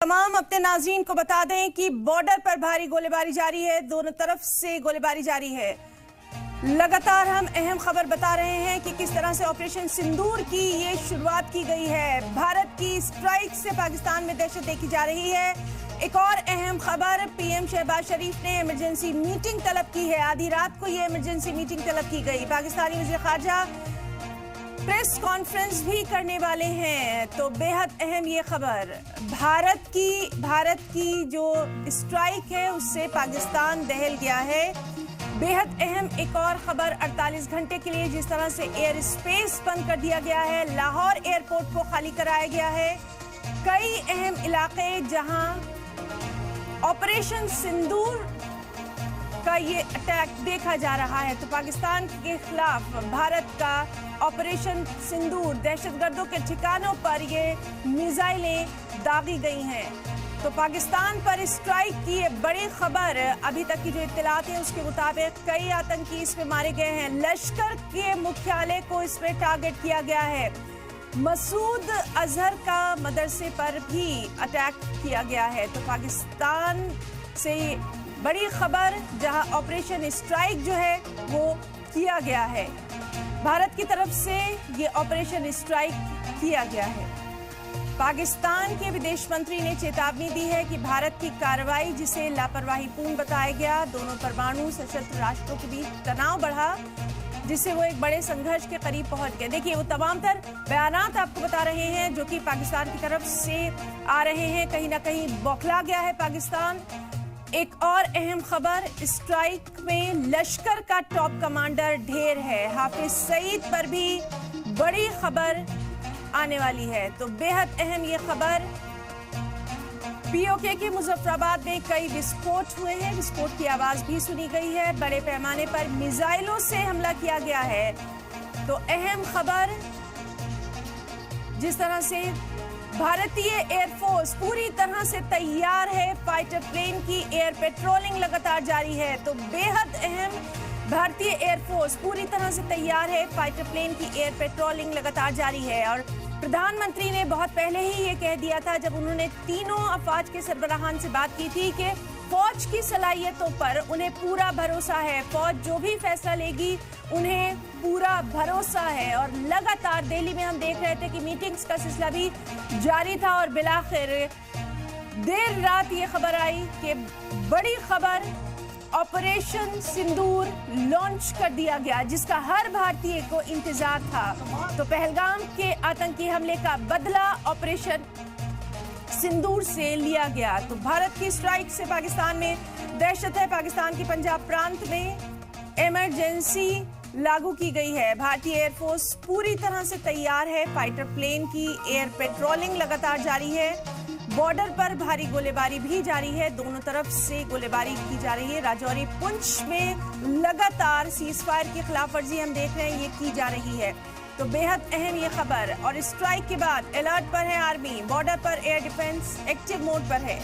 तमाम अपने नाज़रीन को बता दें कि बॉर्डर पर भारी गोलीबारी जारी है। दोनों तरफ से गोलीबारी जारी है। लगातार हम अहम खबर बता रहे हैं कि किस तरह से ऑपरेशन सिंदूर की ये शुरुआत की गई है। भारत की स्ट्राइक से पाकिस्तान में दहशत देखी जा रही है। एक और अहम खबर, पीएम शहबाज शरीफ ने इमरजेंसी मीटिंग तलब की है। आधी रात को ये इमरजेंसी मीटिंग तलब की गई। पाकिस्तानी वज़ीर ख़ारजा प्रेस कॉन्फ्रेंस भी करने वाले हैं। तो बेहद अहम ये खबर, भारत की जो स्ट्राइक है उससे पाकिस्तान दहल गया है। बेहद अहम एक और खबर, 48 घंटे के लिए जिस तरह से एयर स्पेस बंद कर दिया गया है, लाहौर एयरपोर्ट को खाली कराया गया है। कई अहम इलाके जहां ऑपरेशन सिंदूर का ये अटैक देखा जा रहा है, तो पाकिस्तान के खिलाफ भारत का ऑपरेशन सिंदूर, दहशतगर्दों के ठिकानों पर ये मिसाइलें दागी गई हैं। तो पाकिस्तान पर स्ट्राइक की ये बड़ी खबर, अभी तक की जो इत्तलात है उसके मुताबिक कई आतंकी इसमें मारे गए हैं। लश्कर के मुख्यालय को इसमें टारगेट किया गया है। मसूद अजहर का मदरसे पर भी अटैक किया गया है। तो पाकिस्तान से बड़ी खबर, जहां ऑपरेशन स्ट्राइक जो है वो किया गया है, भारत की तरफ से ये ऑपरेशन स्ट्राइक किया गया है। पाकिस्तान के विदेश मंत्री ने चेतावनी दी है कि भारत की कार्रवाई, जिसे लापरवाहीपूर्ण बताया गया, दोनों परमाणु सशस्त्र राष्ट्रों के बीच तनाव बढ़ा, जिससे वो एक बड़े संघर्ष के करीब पहुंच गए। देखिए, वो तमाम तर बयानात आपको बता रहे हैं जो कि पाकिस्तान की तरफ से आ रहे हैं। कहीं ना कहीं बौखला गया है पाकिस्तान। एक और अहम खबर, स्ट्राइक में लश्कर का टॉप कमांडर ढेर है। हाफिज सईद पर भी बड़ी खबर आने वाली है। तो बेहद अहम ये खबर, पीओके के मुजफ्फराबाद में कई विस्फोट हुए हैं। विस्फोट की आवाज भी सुनी गई है। बड़े पैमाने पर मिसाइलों से हमला किया गया है। तो अहम खबर, जिस तरह से भारतीय एयरफोर्स पूरी तरह से तैयार है, फाइटर प्लेन की एयर पेट्रोलिंग लगातार जारी है। तो बेहद अहम, भारतीय एयरफोर्स पूरी तरह से तैयार है, फाइटर प्लेन की एयर पेट्रोलिंग लगातार जारी है। और प्रधानमंत्री ने बहुत पहले ही ये कह दिया था, जब उन्होंने तीनों अफवाज के सरबराहान से बात की थी, कि फौज की सलाहियतों पर उन्हें पूरा भरोसा है। फौज जो भी फैसला लेगी उन्हें पूरा भरोसा है। और लगातार दिल्ली में हम देख रहे थे कि मीटिंग्स का सिलसिला भी जारी था। और बिलाखिर देर रात ये खबर आई कि बड़ी खबर, ऑपरेशन सिंदूर लॉन्च कर दिया गया, जिसका हर भारतीय को इंतजार था। तो पहलगाम के आतंकी हमले का बदला ऑपरेशन सिंदूर से लिया गया। तो भारत की स्ट्राइक से पाकिस्तान में दहशत है। पाकिस्तान के पंजाब प्रांत में इमरजेंसी लागू की गई है। भारतीय एयरफोर्स पूरी तरह से तैयार है। फाइटर प्लेन की एयर पेट्रोलिंग लगातार जारी है। बॉर्डर पर भारी गोलीबारी भी जारी है। दोनों तरफ से गोलीबारी की जा रही है। राजौरी पुंछ में लगातार सीजफायर की खिलाफ वर्जी हम देख रहे हैं, ये की जा रही है। तो बेहद अहम ये खबर। और स्ट्राइक के बाद अलर्ट पर है आर्मी, बॉर्डर पर एयर डिफेंस एक्टिव मोड पर है।